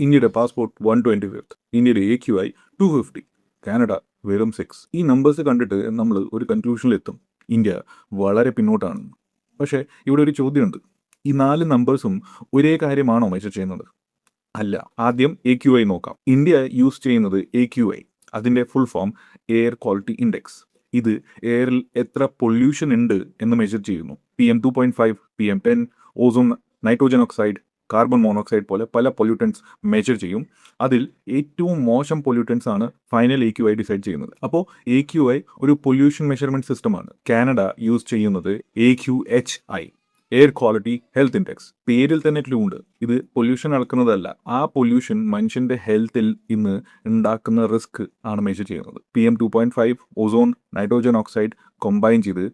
ഇന്ത്യയുടെ passport 125th, ഇന്ത്യയുടെ AQI 250, Canada വെറും 6. ഈ നമ്പേഴ്സ് കണ്ടിട്ട് നമ്മൾ ഒരു കൺക്ലൂഷനിലെത്തും, ഇന്ത്യ വളരെ പിന്നോട്ടാണ്. പക്ഷേ ഇവിടെ ഒരു ചോദ്യമുണ്ട്, ഈ 4 നമ്പേഴ്സും ഒരേ കാര്യമാണോ മെഷർ ചെയ്യുന്നത്? അല്ല. ആദ്യം AQI നോക്കാം. ഇന്ത്യ യൂസ് ചെയ്യുന്നത് AQI, അതിൻ്റെ full form air quality index. ഇത് എയറിൽ എത്ര പൊല്യൂഷൻ ഉണ്ട് എന്ന് മെഷർ ചെയ്യുന്നു. PM2.5, PM10, ozone, nitrogen oxide, carbon monoxide പോലെ പല പൊല്യൂട്ടൻസ് മെഷർ ചെയ്യും. അതിൽ ഏറ്റവും മോശം പൊല്യൂട്ടൻസ് ആണ് ഫൈനൽ AQI ഡിസൈഡ് ചെയ്യുന്നത്. അപ്പോൾ AQI ഒരു പൊല്യൂഷൻ മെഷർമെൻറ്റ് സിസ്റ്റമാണ്. കാനഡ യൂസ് ചെയ്യുന്നത് AQHI, air quality health index. പേരിൽ തന്നെ ക്ലൂ ഉണ്ട്, ഇത് പൊല്യൂഷൻ അളക്കുന്നതല്ല, ആ പൊല്യൂഷൻ മനുഷ്യന്റെ ഹെൽത്തിൽ ഇന്ന് ഉണ്ടാക്കുന്ന റിസ്ക് ആണ് മെഷർ ചെയ്യുന്നത്. PM2.5, ozone, nitrogen oxide combine ചെയ്ത്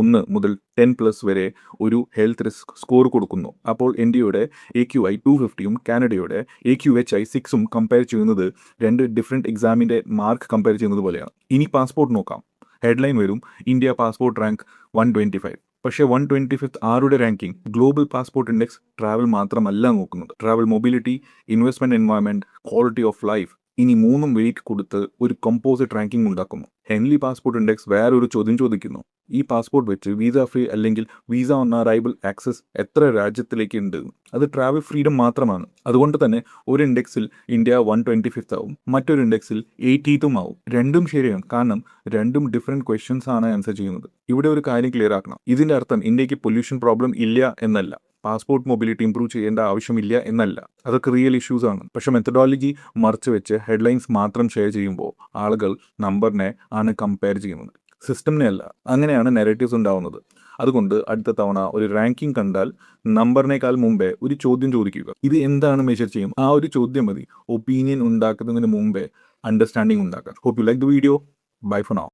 1 മുതൽ 10+ വരെ ഒരു ഹെൽത്ത് റിസ്ക് സ്കോർ കൊടുക്കുന്നു. അപ്പോൾ ഇന്ത്യയുടെ AQI 250യും കാനഡയുടെ AQHI 6ഉം കമ്പയർ ചെയ്യുന്നത് 2 ഡിഫറെൻറ്റ് എക്സാമിൻ്റെ മാർക്ക് കമ്പയർ ചെയ്യുന്നത് പോലെയാണ്. ഇനി പാസ്പോർട്ട് നോക്കാം. ഹെഡ്ലൈൻ വരും, ഇന്ത്യ പാസ്പോർട്ട് റാങ്ക് 125. പക്ഷേ 125th ആരുടെ ranking? Global passport index travel മാത്രമല്ല നോക്കുന്നത്, travel mobility, investment environment, quality of life, ഇനി 3ഉം വെയിറ്റ് കൊടുത്ത് ഒരു കമ്പോസിറ്റ് റാങ്കിങ് ഉണ്ടാക്കുന്നു. ഹെൻലി പാസ്പോർട്ട് ഇൻഡെക്സ് വേറൊരു ചോദ്യം ചോദിക്കുന്നു, ഈ പാസ്പോർട്ട് വെച്ച് വീസ ഫ്രീ അല്ലെങ്കിൽ വീസ ഓൺ അറൈവൽ ആക്സസ് എത്ര രാജ്യത്തിലേക്ക് ഉണ്ട്? അത് ട്രാവൽ ഫ്രീഡം മാത്രമാണ്. അതുകൊണ്ട് തന്നെ ഒരു ഇൻഡെക്സിൽ ഇന്ത്യ 125th ആവും, മറ്റൊരു ഇൻഡെക്സിൽ 80th ആവും. രണ്ടും ശരിയാണ്, കാരണം രണ്ടും ഡിഫറെൻറ്റ് ക്വസ്റ്റ്യൻസ് ആണ് ആൻസർ ചെയ്യുന്നത്. ഇവിടെ ഒരു കാര്യം ക്ലിയർ ആക്കണം, ഇതിൻ്റെ അർത്ഥം ഇന്ത്യക്ക് പൊല്യൂഷൻ പ്രോബ്ലം ഇല്ല എന്നല്ല, പാസ്പോർട്ട് മൊബിലിറ്റി ഇംപ്രൂവ് ചെയ്യേണ്ട ആവശ്യമില്ല എന്നല്ല, അതൊക്കെ റിയൽ ഇഷ്യൂസ് ആണ്. പക്ഷെ മെത്തഡോളജി മറച്ചു വെച്ച് ഹെഡ്ലൈൻസ് മാത്രം ഷെയർ ചെയ്യുമ്പോൾ ആളുകൾ നമ്പറിനെ ആണ് കമ്പയർ ചെയ്യുന്നത്, സിസ്റ്റമിനെ അല്ല. അങ്ങനെയാണ് നെറേറ്റീവ്സ് ഉണ്ടാവുന്നത്. അതുകൊണ്ട് അടുത്ത തവണ ഒരു റാങ്കിങ് കണ്ടാൽ നമ്പറിനേക്കാൾ മുമ്പേ ഒരു ചോദ്യം ചോദിക്കുക, ഇത് എന്താണ് മെഷർ ചെയ്യും? ആ ഒരു ചോദ്യം മതി ഒപ്പീനിയൻ ഉണ്ടാക്കുന്നതിന് മുമ്പേ അണ്ടർസ്റ്റാൻഡിങ് ഉണ്ടാക്കാൻ. Hope you like the video. Bye for now.